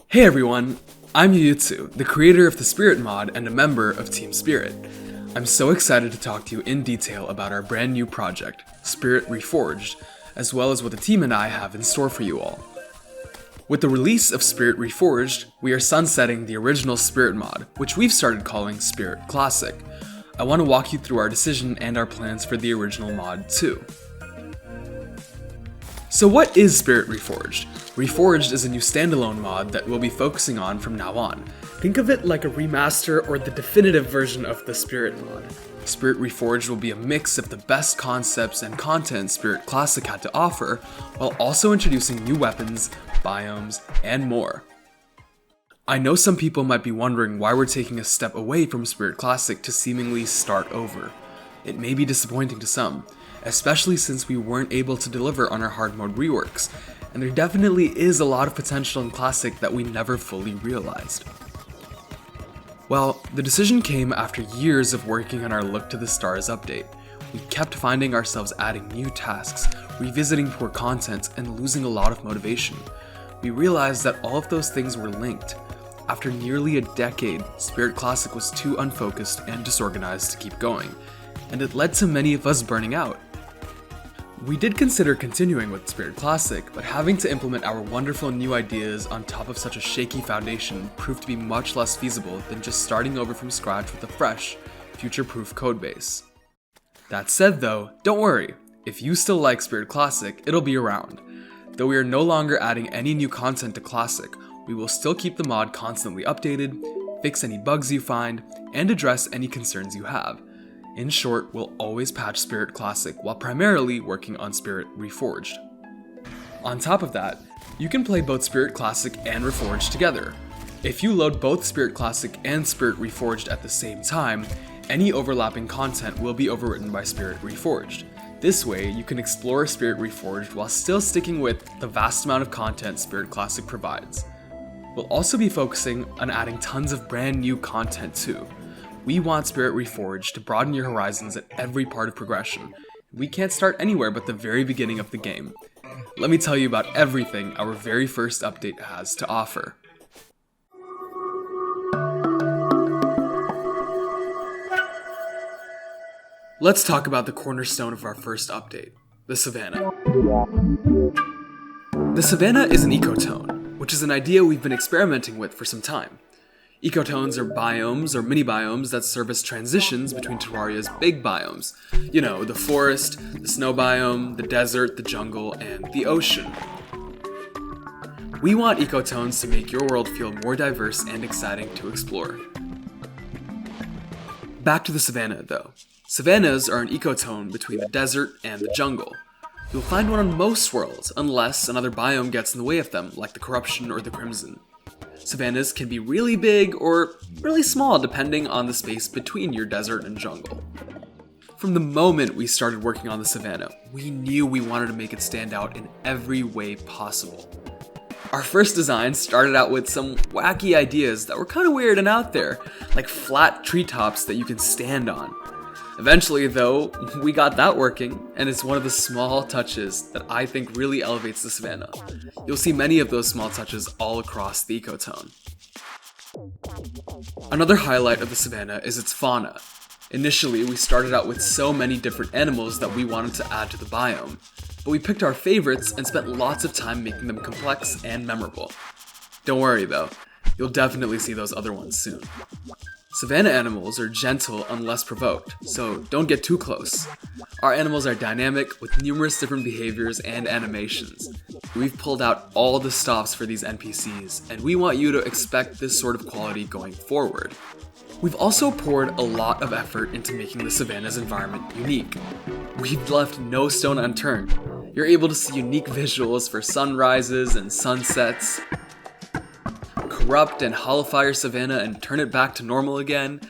Hey everyone, I'm Yuyutsu, the creator of the Spirit Mod and a member of Team Spirit. I'm so excited to talk to you in detail about our brand new project, Spirit Reforged, as well as what the team and I have in store for you all. With the release of Spirit Reforged, we are sunsetting the original Spirit Mod, which we've started calling Spirit Classic. I want to walk you through our decision and our plans for the original mod too. So what is Spirit Reforged? Reforged is a new standalone mod that we'll be focusing on from now on. Think of it like a remaster or the definitive version of the Spirit mod. Spirit Reforged will be a mix of the best concepts and content Spirit Classic had to offer, while also introducing new weapons, biomes, and more. I know some people might be wondering why we're taking a step away from Spirit Classic to seemingly start over. It may be disappointing to some, especially since we weren't able to deliver on our hard mode reworks, and there definitely is a lot of potential in Classic that we never fully realized. Well, the decision came after years of working on our Look to the Stars update. We kept finding ourselves adding new tasks, revisiting poor content, and losing a lot of motivation. We realized that all of those things were linked. After nearly a decade, Spirit Classic was too unfocused and disorganized to keep going, and it led to many of us burning out. We did consider continuing with Spirit Classic, but having to implement our wonderful new ideas on top of such a shaky foundation proved to be much less feasible than just starting over from scratch with a fresh, future-proof codebase. That said though, don't worry, if you still like Spirit Classic, it'll be around. Though we are no longer adding any new content to Classic, we will still keep the mod constantly updated, fix any bugs you find, and address any concerns you have. In short, we'll always patch Spirit Classic while primarily working on Spirit Reforged. On top of that, you can play both Spirit Classic and Reforged together. If you load both Spirit Classic and Spirit Reforged at the same time, any overlapping content will be overwritten by Spirit Reforged. This way, you can explore Spirit Reforged while still sticking with the vast amount of content Spirit Classic provides. We'll also be focusing on adding tons of brand new content too. We want Spirit Reforged to broaden your horizons at every part of progression. We can't start anywhere but the very beginning of the game. Let me tell you about everything our very first update has to offer. Let's talk about the cornerstone of our first update, the Savanna. The Savanna is an ecotone, which is an idea we've been experimenting with for some time. Ecotones are biomes or mini-biomes that serve as transitions between Terraria's big biomes. You know, the forest, the snow biome, the desert, the jungle, and the ocean. We want ecotones to make your world feel more diverse and exciting to explore. Back to the Savanna, though. Savannas are an ecotone between the desert and the jungle. You'll find one on most worlds, unless another biome gets in the way of them, like the Corruption or the Crimson. Savannas can be really big or really small depending on the space between your desert and jungle. From the moment we started working on the Savanna, we knew we wanted to make it stand out in every way possible. Our first design started out with some wacky ideas that were kind of weird and out there, like flat treetops that you can stand on. Eventually, though, we got that working, and it's one of the small touches that I think really elevates the Savanna. You'll see many of those small touches all across the ecotone. Another highlight of the Savanna is its fauna. Initially, we started out with so many different animals that we wanted to add to the biome, but we picked our favorites and spent lots of time making them complex and memorable. Don't worry though, you'll definitely see those other ones soon. Savanna animals are gentle unless provoked, so don't get too close. Our animals are dynamic with numerous different behaviors and animations. We've pulled out all the stops for these NPCs, and we want you to expect this sort of quality going forward. We've also poured a lot of effort into making the Savanna's environment unique. We've left no stone unturned. You're able to see unique visuals for sunrises and sunsets, corrupt and hollowfy your Savanna and turn it back to normal again,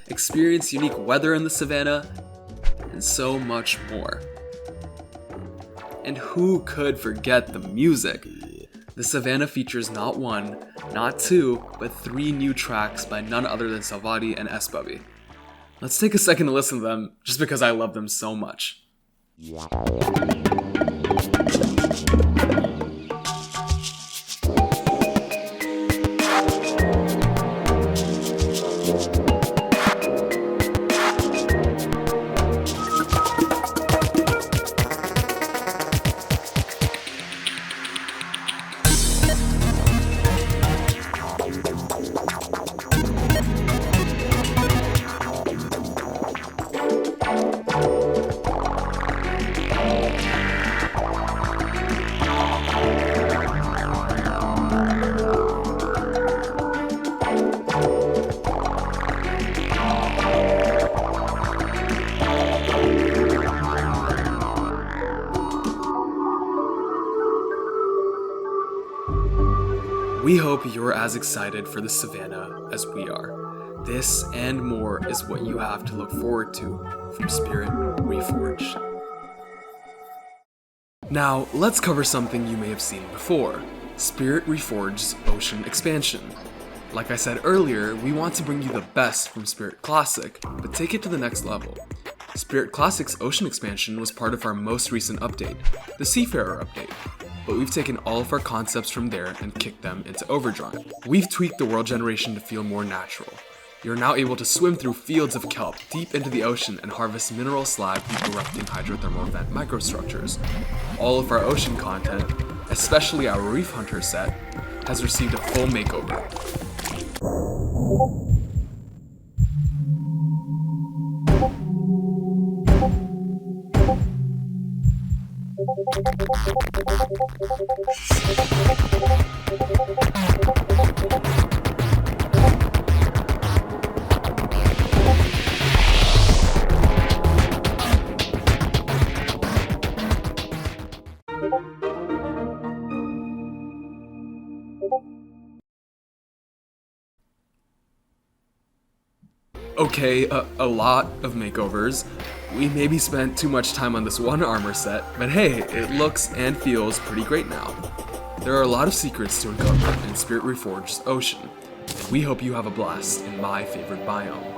experience unique weather in the Savanna, and so much more. And who could forget the music? The Savanna features not one, not two, but 3 new tracks by none other than Salvati and S-Bubby. Let's take a second to listen to them, just because I love them so much. We hope you're as excited for the Savanna as we are. This and more is what you have to look forward to from Spirit Reforged. Now, let's cover something you may have seen before, Spirit Reforged's Ocean Expansion. Like I said earlier, we want to bring you the best from Spirit Classic, but take it to the next level. Spirit Classic's Ocean Expansion was part of our most recent update, the Seafarer update, but we've taken all of our concepts from there and kicked them into overdrive. We've tweaked the world generation to feel more natural. You're now able to swim through fields of kelp deep into the ocean and harvest mineral slag from erupting hydrothermal vent microstructures. All of our ocean content, especially our Reef Hunter set, has received a full makeover. Okay, a lot of makeovers. We maybe spent too much time on this one armor set, but hey, it looks and feels pretty great now. There are a lot of secrets to uncover in Spirit Reforged's Ocean, and we hope you have a blast in my favorite biome.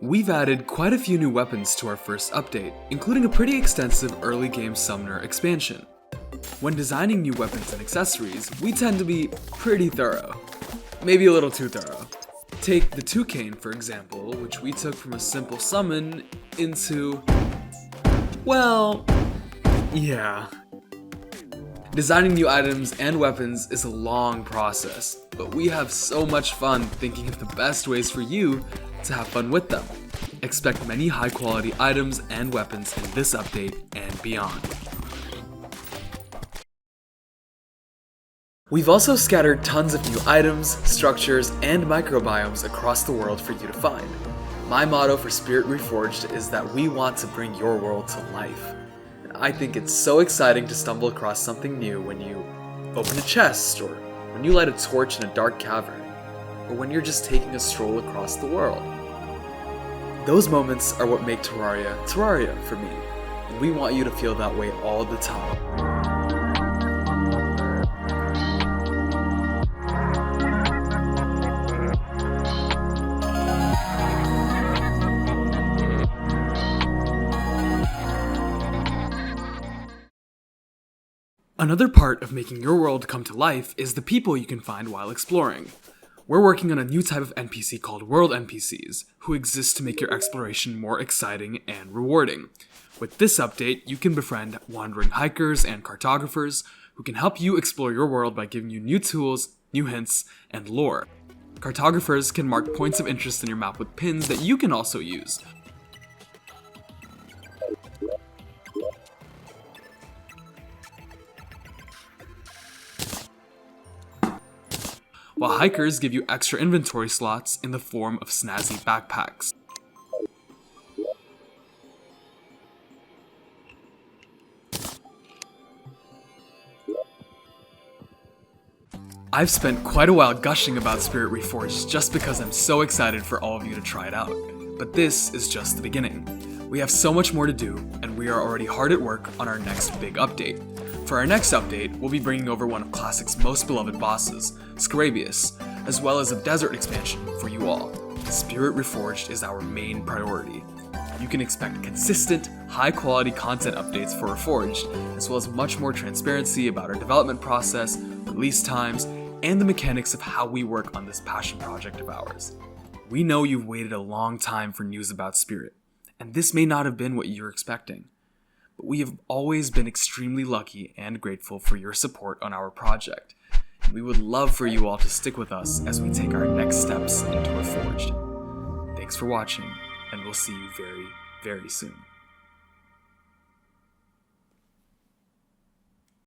We've added quite a few new weapons to our first update, including a pretty extensive early game summoner expansion. When designing new weapons and accessories, we tend to be pretty thorough. Maybe a little too thorough. Take the Toucan, for example, which we took from a simple summon into... well... yeah. Designing new items and weapons is a long process, but we have so much fun thinking of the best ways for you to have fun with them. Expect many high-quality items and weapons in this update and beyond. We've also scattered tons of new items, structures, and microbiomes across the world for you to find. My motto for Spirit Reforged is that we want to bring your world to life. And I think it's so exciting to stumble across something new when you open a chest, or when you light a torch in a dark cavern, or when you're just taking a stroll across the world. Those moments are what make Terraria for me, and we want you to feel that way all the time. Another part of making your world come to life is the people you can find while exploring. We're working on a new type of NPC called World NPCs, who exist to make your exploration more exciting and rewarding. With this update, you can befriend wandering hikers and cartographers who can help you explore your world by giving you new tools, new hints, and lore. Cartographers can mark points of interest in your map with pins that you can also use. While hikers give you extra inventory slots in the form of snazzy backpacks. I've spent quite a while gushing about Spirit Reforged just because I'm so excited for all of you to try it out, but this is just the beginning. We have so much more to do, and we are already hard at work on our next big update. For our next update, we'll be bringing over one of Classic's most beloved bosses, Scrabius, as well as a desert expansion for you all. Spirit Reforged is our main priority. You can expect consistent, high-quality content updates for Reforged, as well as much more transparency about our development process, release times, and the mechanics of how we work on this passion project of ours. We know you've waited a long time for news about Spirit, and this may not have been what you're expecting. But we have always been extremely lucky and grateful for your support on our project. And we would love for you all to stick with us as we take our next steps into Reforged. Thanks for watching, and we'll see you very, very soon.